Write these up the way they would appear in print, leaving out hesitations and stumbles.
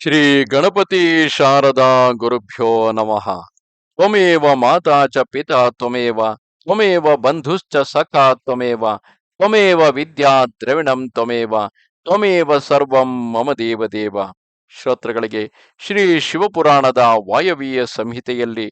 ಶ್ರೀ ಗಣಪತಿ ಶಾರದಾ ಗುರುಭ್ಯೋ ನಮಃ. ತ್ವಮೇವ ಮಾತಾ ಚ ಪಿತಾ ತ್ವಮೇವ ತ್ವಮೇವ ಬಂಧುಶ್ಚ ಸಖಾ ತ್ವಮೇವ ತ್ವಮೇವ ವಿದ್ಯಾ ದ್ರವಿಣಂ ತ್ವಮೇವ ತ್ವಮೇವ ಸರ್ವಂ ಮಮ ದೇವದೇವ. ಶ್ರೋತೃಗಳಿಗೆ ಶ್ರೀ ಶಿವಪುರಾಣದ ವಾಯವೀಯ ಸಂಹಿತೆಯಲ್ಲಿ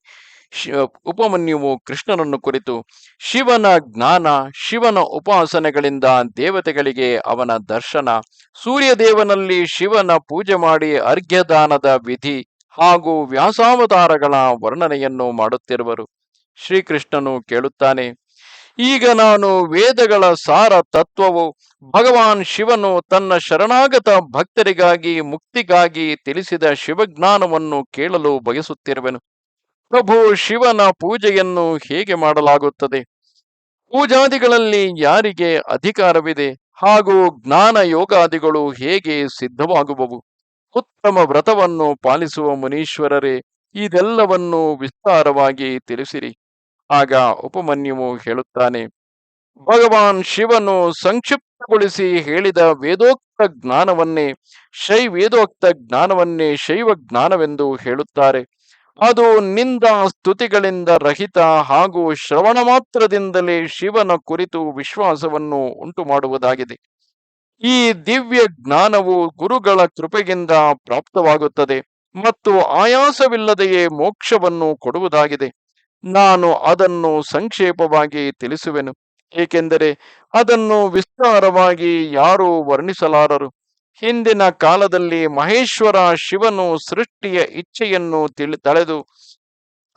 ಉಪಮನ್ಯುವು ಕೃಷ್ಣನನ್ನು ಕುರಿತು ಶಿವನ ಜ್ಞಾನ, ಶಿವನ ಉಪಾಸನೆಗಳಿಂದ ದೇವತೆಗಳಿಗೆ ಅವನ ದರ್ಶನ, ಸೂರ್ಯದೇವನಲ್ಲಿ ಶಿವನ ಪೂಜೆ ಮಾಡಿ ಅರ್ಘ್ಯದಾನದ ವಿಧಿ ಹಾಗೂ ವ್ಯಾಸಾವತಾರಗಳ ವರ್ಣನೆಯನ್ನು ಮಾಡುತ್ತಿರುವರು. ಶ್ರೀಕೃಷ್ಣನು ಕೇಳುತ್ತಾನೆ, ಈಗ ನಾನು ವೇದಗಳ ಸಾರ ತತ್ವವು ಭಗವಾನ್ ಶಿವನು ತನ್ನ ಶರಣಾಗತ ಭಕ್ತರಿಗಾಗಿ ಮುಕ್ತಿಗಾಗಿ ತಿಳಿಸಿದ ಶಿವಜ್ಞಾನವನ್ನು ಕೇಳಲು ಬಯಸುತ್ತಿರುವೆನು. ಪ್ರಭು, ಶಿವನ ಪೂಜೆಯನ್ನು ಹೇಗೆ ಮಾಡಲಾಗುತ್ತದೆ? ಪೂಜಾದಿಗಳಲ್ಲಿ ಯಾರಿಗೆ ಅಧಿಕಾರವಿದೆ? ಹಾಗೂ ಜ್ಞಾನ ಯೋಗಾದಿಗಳು ಹೇಗೆ ಸಿದ್ಧವಾಗುವವು? ಉತ್ತಮ ವ್ರತವನ್ನು ಪಾಲಿಸುವ ಮುನೀಶ್ವರರೇ, ಇದೆಲ್ಲವನ್ನು ವಿಸ್ತಾರವಾಗಿ ತಿಳಿಸಿರಿ. ಆಗ ಉಪಮನ್ಯುವು ಹೇಳುತ್ತಾನೆ, ಭಗವಾನ್ ಶಿವನು ಸಂಕ್ಷಿಪ್ತಗೊಳಿಸಿ ಹೇಳಿದ ವೇದೋಕ್ತ ಜ್ಞಾನವನ್ನೇ ಶೈವ ಜ್ಞಾನವೆಂದು ಹೇಳುತ್ತಾರೆ. ಅದು ನಿಂದ ಸ್ತುತಿಗಳಿಂದ ರಹಿತ ಹಾಗೂ ಶ್ರವಣ ಮಾತ್ರದಿಂದಲೇ ಶಿವನ ಕುರಿತು ವಿಶ್ವಾಸವನ್ನು ಉಂಟು ಮಾಡುವುದಾಗಿದೆ. ಈ ದಿವ್ಯ ಜ್ಞಾನವು ಗುರುಗಳ ಕೃಪೆಯಿಂದ ಪ್ರಾಪ್ತವಾಗುತ್ತದೆ ಮತ್ತು ಆಯಾಸವಿಲ್ಲದೆಯೇ ಮೋಕ್ಷವನ್ನು ಕೊಡುವುದಾಗಿದೆ. ನಾನು ಅದನ್ನು ಸಂಕ್ಷೇಪವಾಗಿ ತಿಳಿಸುವೆನು, ಏಕೆಂದರೆ ಅದನ್ನು ವಿಸ್ತಾರವಾಗಿ ಯಾರೂ ವರ್ಣಿಸಲಾರರು. ಹಿಂದಿನ ಕಾಲದಲ್ಲಿ ಮಹೇಶ್ವರ ಶಿವನು ಸೃಷ್ಟಿಯ ಇಚ್ಛೆಯನ್ನು ತಳೆದು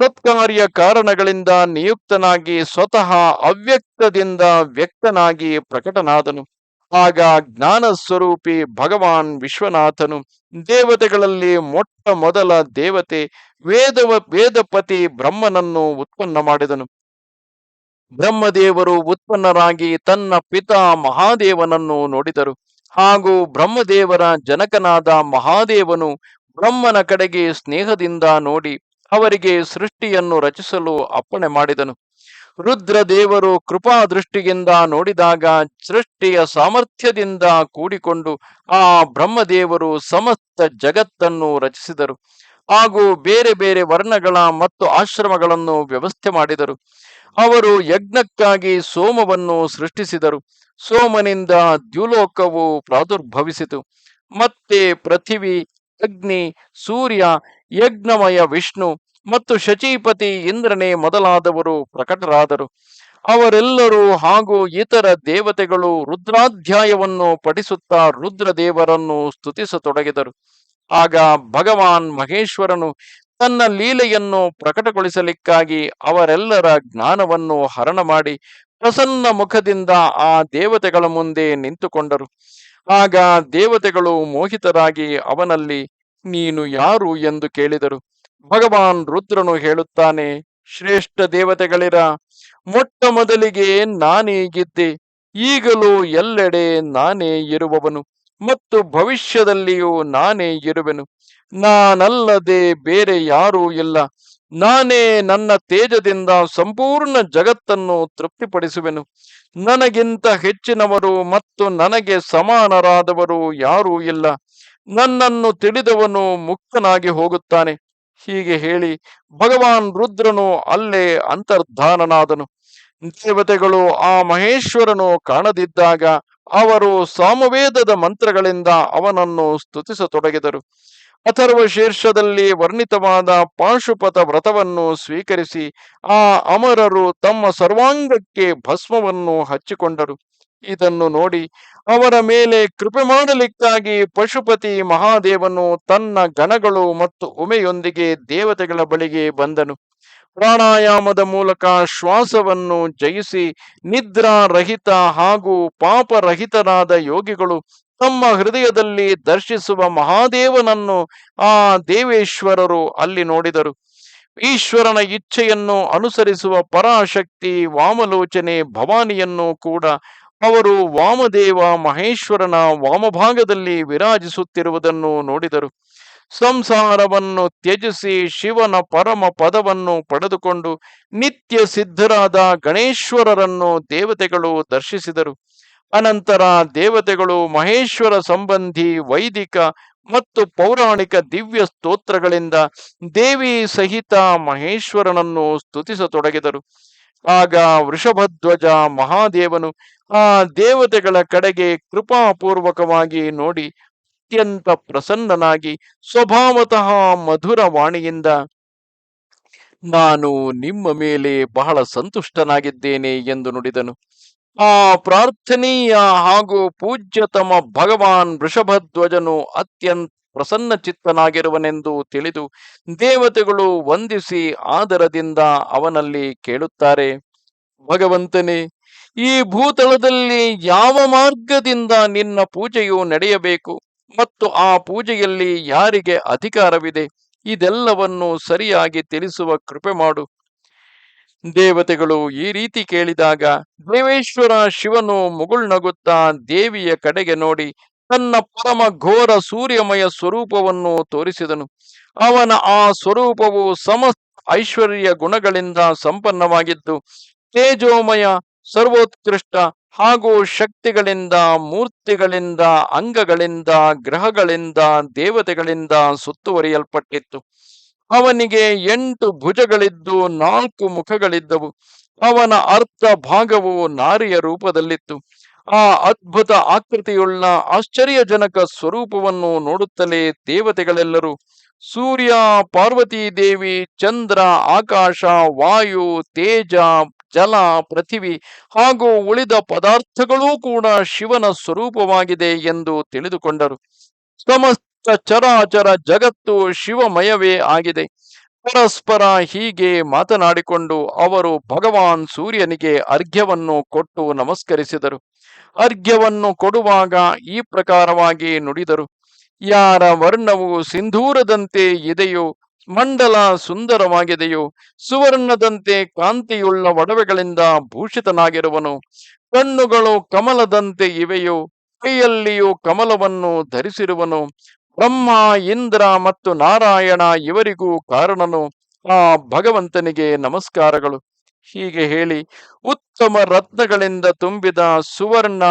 ಸತ್ಕಾರ್ಯ ಕಾರಣಗಳಿಂದ ನಿಯುಕ್ತನಾಗಿ ಸ್ವತಃ ಅವ್ಯಕ್ತದಿಂದ ವ್ಯಕ್ತನಾಗಿ ಪ್ರಕಟನಾದನು. ಆಗ ಜ್ಞಾನ ಸ್ವರೂಪಿ ಭಗವಾನ್ ವಿಶ್ವನಾಥನು ದೇವತೆಗಳಲ್ಲಿ ಮೊಟ್ಟ ಮೊದಲ ದೇವತೆ ವೇದಪತಿ ಬ್ರಹ್ಮನನ್ನು ಉತ್ಪನ್ನ ಮಾಡಿದನು. ಬ್ರಹ್ಮದೇವರು ಉತ್ಪನ್ನರಾಗಿ ತನ್ನ ಪಿತಾ ಮಹಾದೇವನನ್ನು ನೋಡಿದರು. ಹಾಗೂ ಬ್ರಹ್ಮದೇವರ ಜನಕನಾದ ಮಹಾದೇವನು ಬ್ರಹ್ಮನ ಕಡೆಗೆ ಸ್ನೇಹದಿಂದ ನೋಡಿ ಅವರಿಗೆ ಸೃಷ್ಟಿಯನ್ನು ರಚಿಸಲು ಅಪ್ಪಣೆ ಮಾಡಿದನು. ರುದ್ರದೇವರು ಕೃಪಾದೃಷ್ಟಿಯಿಂದ ನೋಡಿದಾಗ ಸೃಷ್ಟಿಯ ಸಾಮರ್ಥ್ಯದಿಂದ ಕೂಡಿಕೊಂಡು ಆ ಬ್ರಹ್ಮದೇವರು ಸಮಸ್ತ ಜಗತ್ತನ್ನು ರಚಿಸಿದರು. ಹಾಗೂ ಬೇರೆ ಬೇರೆ ವರ್ಣಗಳ ಮತ್ತು ಆಶ್ರಮಗಳನ್ನು ವ್ಯವಸ್ಥೆ ಮಾಡಿದರು. ಅವರು ಯಜ್ಞಕ್ಕಾಗಿ ಸೋಮವನ್ನು ಸೃಷ್ಟಿಸಿದರು. ಸೋಮನಿಂದ ದ್ಯುಲೋಕವು ಪ್ರಾದುರ್ಭವಿಸಿತು. ಮತ್ತೆ ಪೃಥಿವಿ, ಅಗ್ನಿ, ಸೂರ್ಯ, ಯಜ್ಞಮಯ ವಿಷ್ಣು ಮತ್ತು ಶಚೀಪತಿ ಇಂದ್ರನೇ ಮೊದಲಾದವರು ಪ್ರಕಟರಾದರು. ಅವರೆಲ್ಲರೂ ಹಾಗೂ ಇತರ ದೇವತೆಗಳು ರುದ್ರಾಧ್ಯಾಯವನ್ನು ಪಠಿಸುತ್ತಾ ರುದ್ರದೇವರನ್ನು ಸ್ತುತಿಸತೊಡಗಿದರು. ಆಗ ಭಗವಾನ್ ಮಹೇಶ್ವರನು ತನ್ನ ಲೀಲೆಯನ್ನು ಪ್ರಕಟಗೊಳಿಸಲಿಕ್ಕಾಗಿ ಅವರೆಲ್ಲರ ಜ್ಞಾನವನ್ನು ಹರಣ ಮಾಡಿ ಪ್ರಸನ್ನ ಮುಖದಿಂದ ಆ ದೇವತೆಗಳ ಮುಂದೆ ನಿಂತುಕೊಂಡರು. ಆಗ ದೇವತೆಗಳು ಮೋಹಿತರಾಗಿ ಅವನಲ್ಲಿ, ನೀನು ಯಾರು ಎಂದು ಕೇಳಿದರು. ಭಗವಾನ್ ರುದ್ರನು ಹೇಳುತ್ತಾನೆ, ಶ್ರೇಷ್ಠ ದೇವತೆಗಳಿರ, ಮೊಟ್ಟ ಮೊದಲಿಗೆ ನಾನೇಗಿದ್ದೆ, ಈಗಲೂ ಎಲ್ಲೆಡೆ ನಾನೇ ಇರುವವನು ಮತ್ತು ಭವಿಷ್ಯದಲ್ಲಿಯೂ ನಾನೇ ಇರುವೆನು. ನಾನಲ್ಲದೆ ಬೇರೆ ಯಾರೂ ಇಲ್ಲ. ನಾನೇ ನನ್ನ ತೇಜದಿಂದ ಸಂಪೂರ್ಣ ಜಗತ್ತನ್ನು ತೃಪ್ತಿಪಡಿಸುವೆನು. ನನಗಿಂತ ಹೆಚ್ಚಿನವರು ಮತ್ತು ನನಗೆ ಸಮಾನರಾದವರು ಯಾರೂ ಇಲ್ಲ. ನನ್ನನ್ನು ತಿಳಿದವನು ಮುಕ್ತನಾಗಿ ಹೋಗುತ್ತಾನೆ. ಹೀಗೆ ಹೇಳಿ ಭಗವಾನ್ ರುದ್ರನು ಅಲ್ಲೇ ಅಂತರ್ಧಾನನಾದನು. ದೇವತೆಗಳು ಆ ಮಹೇಶ್ವರನು ಕಾಣದಿದ್ದಾಗ ಅವರು ಸಾಮವೇದದ ಮಂತ್ರಗಳಿಂದ ಅವನನ್ನು ಸ್ತುತಿಸತೊಡಗಿದರು. ಅಥರ್ವ ಶೀರ್ಷದಲ್ಲಿ ವರ್ಣಿತವಾದ ಪಾಶುಪತ ವ್ರತವನ್ನು ಸ್ವೀಕರಿಸಿ ಆ ಅಮರರು ತಮ್ಮ ಸರ್ವಾಂಗಕ್ಕೆ ಭಸ್ಮವನ್ನು ಹಚ್ಚಿಕೊಂಡರು. ಇದನ್ನು ನೋಡಿ ಅವರ ಮೇಲೆ ಕೃಪೆ ಮಾಡಲಿಕ್ಕಾಗಿ ಪಶುಪತಿ ಮಹಾದೇವನು ತನ್ನ ಗಣಗಳು ಮತ್ತು ಉಮೆಯೊಂದಿಗೆ ದೇವತೆಗಳ ಬಳಿಗೆ ಬಂದನು. ಪ್ರಾಣಾಯಾಮದ ಮೂಲಕ ಶ್ವಾಸವನ್ನು ಜಯಿಸಿ ನಿದ್ರಾರಹಿತ ಹಾಗೂ ಪಾಪರಹಿತರಾದ ಯೋಗಿಗಳು ತಮ್ಮ ಹೃದಯದಲ್ಲಿ ದರ್ಶಿಸುವ ಮಹಾದೇವನನ್ನು ಆ ದೇವೇಶ್ವರರು ಅಲ್ಲಿ ನೋಡಿದರು. ಈಶ್ವರನ ಇಚ್ಛೆಯನ್ನು ಅನುಸರಿಸುವ ಪರಾಶಕ್ತಿ ವಾಮಲೋಚನೆ ಭವಾನಿಯನ್ನು ಕೂಡ ಅವರು ವಾಮದೇವ ಮಹೇಶ್ವರನ ವಾಮಭಾಗದಲ್ಲಿ ವಿರಾಜಿಸುತ್ತಿರುವುದನ್ನು ನೋಡಿದರು. ಸಂಸಾರವನ್ನು ತ್ಯಜಿಸಿ ಶಿವನ ಪರಮ ಪದವನ್ನು ಪಡೆದುಕೊಂಡು ನಿತ್ಯ ಸಿದ್ಧರಾದ ಗಣೇಶ್ವರರನ್ನು ದೇವತೆಗಳು ದರ್ಶಿಸಿದರು. ಅನಂತರ ದೇವತೆಗಳು ಮಹೇಶ್ವರ ಸಂಬಂಧಿ ವೈದಿಕ ಮತ್ತು ಪೌರಾಣಿಕ ದಿವ್ಯ ಸ್ತೋತ್ರಗಳಿಂದ ದೇವಿ ಸಹಿತ ಮಹೇಶ್ವರನನ್ನು ಸ್ತುತಿಸತೊಡಗಿದರು. ಆಗ ವೃಷಭಧ್ವಜ ಮಹಾದೇವನು ಆ ದೇವತೆಗಳ ಕಡೆಗೆ ಕೃಪಾಪೂರ್ವಕವಾಗಿ ನೋಡಿ ಅತ್ಯಂತ ಪ್ರಸನ್ನನಾಗಿ ಸ್ವಭಾವತಃ ಮಧುರ ವಾಣಿಯಿಂದ, ನಾನು ನಿಮ್ಮ ಮೇಲೆ ಬಹಳ ಸಂತುಷ್ಟನಾಗಿದ್ದೇನೆ ಎಂದು ನುಡಿದನು. ಆ ಪ್ರಾರ್ಥನೀಯ ಹಾಗೂ ಪೂಜ್ಯತಮ ಭಗವಾನ್ ವೃಷಭಧ್ವಜನು ಅತ್ಯಂತ ಪ್ರಸನ್ನ ಚಿತ್ತನಾಗಿರುವನೆಂದು ತಿಳಿದು ದೇವತೆಗಳು ವಂದಿಸಿ ಆದರದಿಂದ ಅವನಲ್ಲಿ ಕೇಳುತ್ತಾರೆ, ಭಗವಂತನೇ, ಈ ಭೂತಳದಲ್ಲಿ ಯಾವ ಮಾರ್ಗದಿಂದ ನಿನ್ನ ಪೂಜೆಯು ನಡೆಯಬೇಕು ಮತ್ತು ಆ ಪೂಜೆಯಲ್ಲಿ ಯಾರಿಗೆ ಅಧಿಕಾರವಿದೆ, ಇದೆಲ್ಲವನ್ನು ಸರಿಯಾಗಿ ತಿಳಿಸುವ ಕೃಪೆ ಮಾಡು. ದೇವತೆಗಳು ಈ ರೀತಿ ಕೇಳಿದಾಗ ದೇವೇಶ್ವರ ಶಿವನು ಮುಗುಳ್ನಗುತ್ತಾ ದೇವಿಯ ಕಡೆಗೆ ನೋಡಿ ತನ್ನ ಪರಮ ಘೋರ ಸೂರ್ಯಮಯ ಸ್ವರೂಪವನ್ನು ತೋರಿಸಿದನು. ಅವನ ಆ ಸ್ವರೂಪವು ಸಮಸ್ತ ಐಶ್ವರ್ಯ ಗುಣಗಳಿಂದ ಸಂಪನ್ನವಾಗಿದ್ದು ತೇಜೋಮಯ, ಸರ್ವೋತ್ಕೃಷ್ಟ ಹಾಗೂ ಶಕ್ತಿಗಳಿಂದ, ಮೂರ್ತಿಗಳಿಂದ, ಅಂಗಗಳಿಂದ, ಗ್ರಹಗಳಿಂದ, ದೇವತೆಗಳಿಂದ ಸುತ್ತುವರಿಯಲ್ಪಟ್ಟಿತ್ತು. ಅವನಿಗೆ 8 ಭುಜಗಳಿದ್ದು 4 ಮುಖಗಳಿದ್ದವು. ಅವನ ಅರ್ಧ ಭಾಗವು ನಾರಿಯ ರೂಪದಲ್ಲಿತ್ತು. ಆ ಅದ್ಭುತ ಆಕೃತಿಯುಳ್ಳ ಆಶ್ಚರ್ಯಜನಕ ಸ್ವರೂಪವನ್ನು ನೋಡುತ್ತಲೇ ದೇವತೆಗಳೆಲ್ಲರೂ, ಸೂರ್ಯ, ಪಾರ್ವತೀ ದೇವಿ, ಚಂದ್ರ, ಆಕಾಶ, ವಾಯು, ತೇಜ, ಜಲ, ಪೃಥಿವಿ ಹಾಗೂ ಉಳಿದ ಪದಾರ್ಥಗಳೂ ಕೂಡ ಶಿವನ ಸ್ವರೂಪವಾಗಿದೆ ಎಂದು ತಿಳಿದುಕೊಂಡರು. ಸಮಸ್ತ ಚರಾಚರ ಜಗತ್ತು ಶಿವಮಯವೇ ಆಗಿದೆ. ಪರಸ್ಪರ ಹೀಗೆ ಮಾತನಾಡಿಕೊಂಡು ಅವರು ಭಗವಾನ್ ಸೂರ್ಯನಿಗೆ ಅರ್ಘ್ಯವನ್ನು ಕೊಟ್ಟು ನಮಸ್ಕರಿಸಿದರು. ಅರ್ಘ್ಯವನ್ನು ಕೊಡುವಾಗ ಈ ಪ್ರಕಾರವಾಗಿ ನುಡಿದರು: ಯಾರ ವರ್ಣವು ಸಿಂಧೂರದಂತೆ ಇದೆಯೋ, ಮಂಡಲ ಸುಂದರವಾಗಿದೆಯೋ, ಸುವರ್ಣದಂತೆ ಕಾಂತಿಯುಳ್ಳ ಒಡವೆಗಳಿಂದ ಭೂಷಿತನಾಗಿರುವನು, ಕಣ್ಣುಗಳು ಕಮಲದಂತೆ ಇವೆಯೋ, ಕೈಯಲ್ಲಿಯೂ ಕಮಲವನ್ನು ಧರಿಸಿರುವನು, ಬ್ರಹ್ಮ, ಇಂದ್ರ ಮತ್ತು ನಾರಾಯಣ ಇವರಿಗೂ ಕಾರಣನು, ಆ ಭಗವಂತನಿಗೆ ನಮಸ್ಕಾರಗಳು. ಹೀಗೆ ಹೇಳಿ ಉತ್ತಮ ರತ್ನಗಳಿಂದ ತುಂಬಿದ ಸುವರ್ಣ,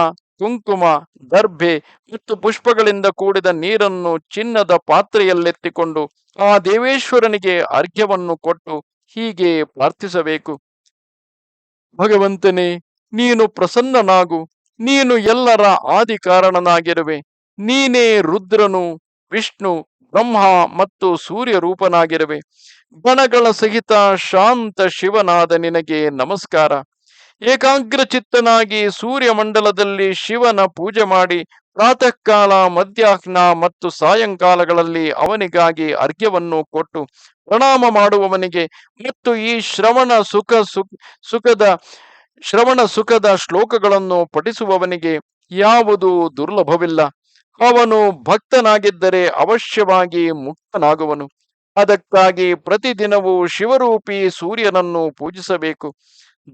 ಕುಂಕುಮ, ದರ್ಭೆ ಮತ್ತು ಪುಷ್ಪಗಳಿಂದ ಕೂಡಿದ ನೀರನ್ನು ಚಿನ್ನದ ಪಾತ್ರೆಯಲ್ಲೆತ್ತಿಕೊಂಡು ಆ ದೇವೇಶ್ವರನಿಗೆ ಅರ್ಘ್ಯವನ್ನು ಕೊಟ್ಟು ಹೀಗೆ ಪ್ರಾರ್ಥಿಸಬೇಕು: ಭಗವಂತನೇ, ನೀನು ಪ್ರಸನ್ನನಾಗು. ನೀನು ಎಲ್ಲರ ಆದಿ ಕಾರಣನಾಗಿರುವೆ. ನೀನೇ ರುದ್ರನು, ವಿಷ್ಣು, ಬ್ರಹ್ಮ ಮತ್ತು ಸೂರ್ಯ ರೂಪನಾಗಿರುವೆ. ಗಣಗಳ ಸಹಿತ ಶಾಂತ ಶಿವನಾದ ನಿನಗೆ ನಮಸ್ಕಾರ. ಏಕಾಗ್ರ ಚಿತ್ತನಾಗಿ ಸೂರ್ಯಮಂಡಲದಲ್ಲಿ ಶಿವನ ಪೂಜೆ ಮಾಡಿ ಪ್ರಾತಃ ಕಾಲ, ಮಧ್ಯಾಹ್ನ ಮತ್ತು ಸಾಯಂಕಾಲಗಳಲ್ಲಿ ಅವನಿಗಾಗಿ ಅರ್ಘ್ಯವನ್ನು ಕೊಟ್ಟು ಪ್ರಣಾಮ ಮಾಡುವವನಿಗೆ ಮತ್ತು ಈ ಶ್ರವಣ ಸುಖದ ಶ್ಲೋಕಗಳನ್ನು ಪಠಿಸುವವನಿಗೆ ಯಾವುದು ದುರ್ಲಭವಿಲ್ಲ. ಅವನು ಭಕ್ತನಾಗಿದ್ದರೆ ಅವಶ್ಯವಾಗಿ ಮುಕ್ತನಾಗುವನು. ಅದಕ್ಕಾಗಿ ಪ್ರತಿದಿನವೂ ಶಿವರೂಪಿ ಸೂರ್ಯನನ್ನು ಪೂಜಿಸಬೇಕು.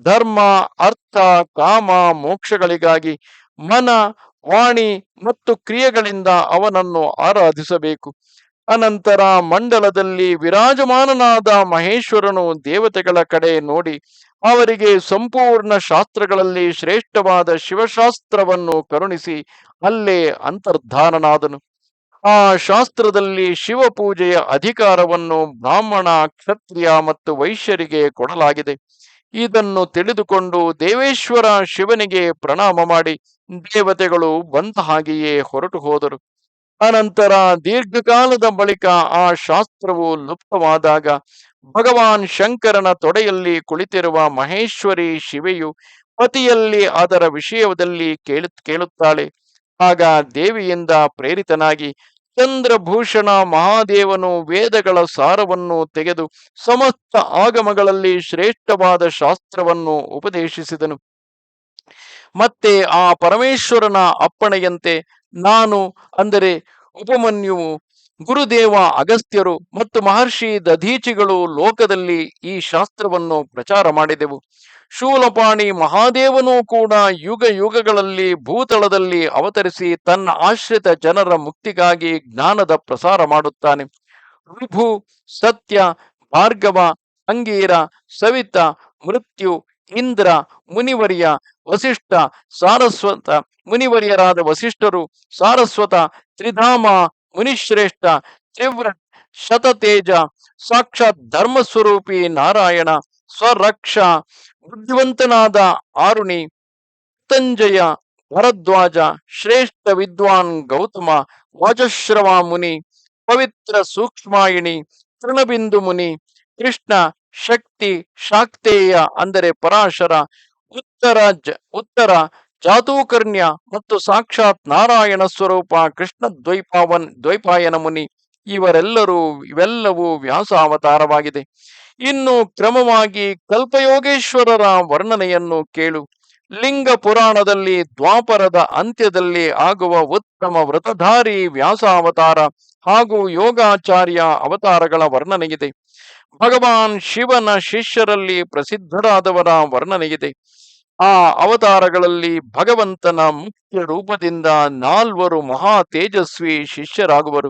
ಧರ್ಮ, ಅರ್ಥ, ಕಾಮ, ಮೋಕ್ಷಗಳಿಗಾಗಿ ಮನ, ವಾಣಿ ಮತ್ತು ಕ್ರಿಯೆಗಳಿಂದ ಅವನನ್ನು ಆರಾಧಿಸಬೇಕು. ಅನಂತರ ಮಂಡಲದಲ್ಲಿ ವಿರಾಜಮಾನನಾದ ಮಹೇಶ್ವರನು ದೇವತೆಗಳ ಕಡೆ ನೋಡಿ ಅವರಿಗೆ ಸಂಪೂರ್ಣ ಶಾಸ್ತ್ರಗಳಲ್ಲಿ ಶ್ರೇಷ್ಠವಾದ ಶಿವಶಾಸ್ತ್ರವನ್ನು ಕರುಣಿಸಿ ಅಲ್ಲೇ ಅಂತರ್ಧಾನನಾದನು. ಆ ಶಾಸ್ತ್ರದಲ್ಲಿ ಶಿವಪೂಜೆಯ ಅಧಿಕಾರವನ್ನು ಬ್ರಾಹ್ಮಣ, ಕ್ಷತ್ರಿಯ ಮತ್ತು ವೈಶ್ಯರಿಗೆ ಕೊಡಲಾಗಿದೆ. ಇದನ್ನು ತಿಳಿದುಕೊಂಡು ದೇವೇಶ್ವರ ಶಿವನಿಗೆ ಪ್ರಣಾಮ ಮಾಡಿ ದೇವತೆಗಳು ಬಂದ ಹಾಗೆಯೇ ಹೊರಟು ಹೋದರು. ಅನಂತರ ದೀರ್ಘಕಾಲದ ಬಳಿಕ ಆ ಶಾಸ್ತ್ರವು ಲುಪ್ತವಾದಾಗ ಭಗವಾನ್ ಶಂಕರನ ತೊಡೆಯಲ್ಲಿ ಕುಳಿತಿರುವ ಮಹೇಶ್ವರಿ ಶಿವೆಯು ಪತಿಯಲ್ಲಿ ಅದರ ವಿಷಯದಲ್ಲಿ ಕೇಳುತ್ತಾಳೆ. ಆಗ ದೇವಿಯಿಂದ ಪ್ರೇರಿತನಾಗಿ ಚಂದ್ರಭೂಷಣ ಮಹಾದೇವನು ವೇದಗಳ ಸಾರವನ್ನು ತೆಗೆದು ಸಮಸ್ತ ಆಗಮಗಳಲ್ಲಿ ಶ್ರೇಷ್ಠವಾದ ಶಾಸ್ತ್ರವನ್ನು ಉಪದೇಶಿಸಿದನು. ಮತ್ತೆ ಆ ಪರಮೇಶ್ವರನ ಅಪ್ಪಣೆಯಂತೆ ನಾನು, ಅಂದರೆ ಉಪಮನ್ಯುವು, ಗುರುದೇವ ಅಗಸ್ತ್ಯರು ಮತ್ತು ಮಹರ್ಷಿ ದಧೀಚಿಗಳು ಲೋಕದಲ್ಲಿ ಈ ಶಾಸ್ತ್ರವನ್ನು ಪ್ರಚಾರ ಮಾಡಿದೆವು. ಶೂಲಪಾಣಿ ಮಹಾದೇವನೂ ಕೂಡ ಯುಗ ಯುಗಗಳಲ್ಲಿ ಭೂತಳದಲ್ಲಿ ಅವತರಿಸಿ ತನ್ನ ಆಶ್ರಿತ ಜನರ ಮುಕ್ತಿಗಾಗಿ ಜ್ಞಾನದ ಪ್ರಸಾರ ಮಾಡುತ್ತಾನೆ. ಋಭು, ಸತ್ಯ, ಭಾರ್ಗವ, ಅಂಗೀರ, ಸವಿತ, ಮೃತ್ಯು, ಇಂದ್ರ, ಮುನಿವರ್ಯ, ವಸಿಷ್ಠ, ಸಾರಸ್ವತ, ಮುನಿವರ್ಯರಾದ ವಸಿಷ್ಠರು, ಸಾರಸ್ವತ, ತ್ರಿಧಾಮ, ಮುನಿಶ್ರೇಷ್ಠ ತೀವ್ರ ಶತತೇಜ ಸಾಕ್ಷಾತ್ ಧರ್ಮಸ್ವರೂಪಿ ನಾರಾಯಣ ಸ್ವರಕ್ಷ ಬುದ್ಧಿವಂತನಾದ ಆರುಣಿ ಪತಂಜಯ ಭರದ್ವಾಜ ಶ್ರೇಷ್ಠ ವಿದ್ವಾನ್ ಗೌತಮ ವಾಜಶ್ರವ ಮುನಿ ಪವಿತ್ರ ಸೂಕ್ಷ್ಮಾಯಿಣಿ ತೃಣಬಿಂದು ಮುನಿ ಕೃಷ್ಣ ಶಕ್ತಿ ಶಾಕ್ತೇಯ ಅಂದರೆ ಪರಾಶರ ಉತ್ತರ ಜಾತೂಕರ್ಣ್ಯ ಮತ್ತು ಸಾಕ್ಷಾತ್ ನಾರಾಯಣ ಸ್ವರೂಪ ಕೃಷ್ಣ ದ್ವೈಪಾಯನ ಮುನಿ ಇವೆಲ್ಲವೂ ವ್ಯಾಸ ಅವತಾರವಾಗಿದೆ. ಇನ್ನು ಕ್ರಮವಾಗಿ ಕಲ್ಪಯೋಗೇಶ್ವರರ ವರ್ಣನೆಯನ್ನು ಕೇಳು. ಲಿಂಗ ಪುರಾಣದಲ್ಲಿ ದ್ವಾಪರದ ಅಂತ್ಯದಲ್ಲಿ ಆಗುವ ಉತ್ತಮ ವ್ರತಧಾರಿ ವ್ಯಾಸ ಅವತಾರ ಹಾಗೂ ಯೋಗಾಚಾರ್ಯ ಅವತಾರಗಳ ವರ್ಣನೆಯಿದೆ. ಭಗವಾನ್ ಶಿವನ ಶಿಷ್ಯರಲ್ಲಿ ಪ್ರಸಿದ್ಧರಾದವರ ವರ್ಣನೆಯಿದೆ. ಆ ಅವತಾರಗಳಲ್ಲಿ ಭಗವಂತನ ಮುಖ್ಯ ರೂಪದಿಂದ 4 ಮಹಾ ತೇಜಸ್ವಿ ಶಿಷ್ಯರಾಗುವರು.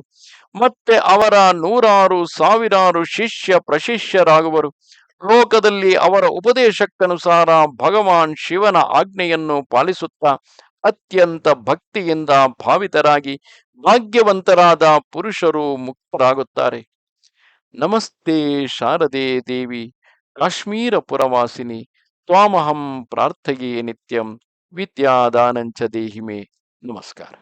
ಮತ್ತೆ ಅವರ 100 ಸಾವಿರಾರು ಶಿಷ್ಯ ಪ್ರಶಿಷ್ಯರಾಗುವರು. ಲೋಕದಲ್ಲಿ ಅವರ ಉಪದೇಶಕ್ಕನುಸಾರ ಭಗವಾನ್ ಶಿವನ ಆಜ್ಞೆಯನ್ನು ಪಾಲಿಸುತ್ತಾ ಅತ್ಯಂತ ಭಕ್ತಿಯಿಂದ ಭಾವಿತರಾಗಿ ಭಾಗ್ಯವಂತರಾದ ಪುರುಷರು ಮುಕ್ತರಾಗುತ್ತಾರೆ. ನಮಸ್ತೆ ಶಾರದೆ ದೇವಿ ಕಾಶ್ಮೀರ ಪುರವಾಸಿನಿ ತ್ವಾಮಹಂ ಪ್ರಾರ್ಥಯೇ ನಿತ್ಯಂ ವಿದ್ಯಾದಾನಂಚ ದೇಹಿಮೆ. ನಮಸ್ಕಾರ.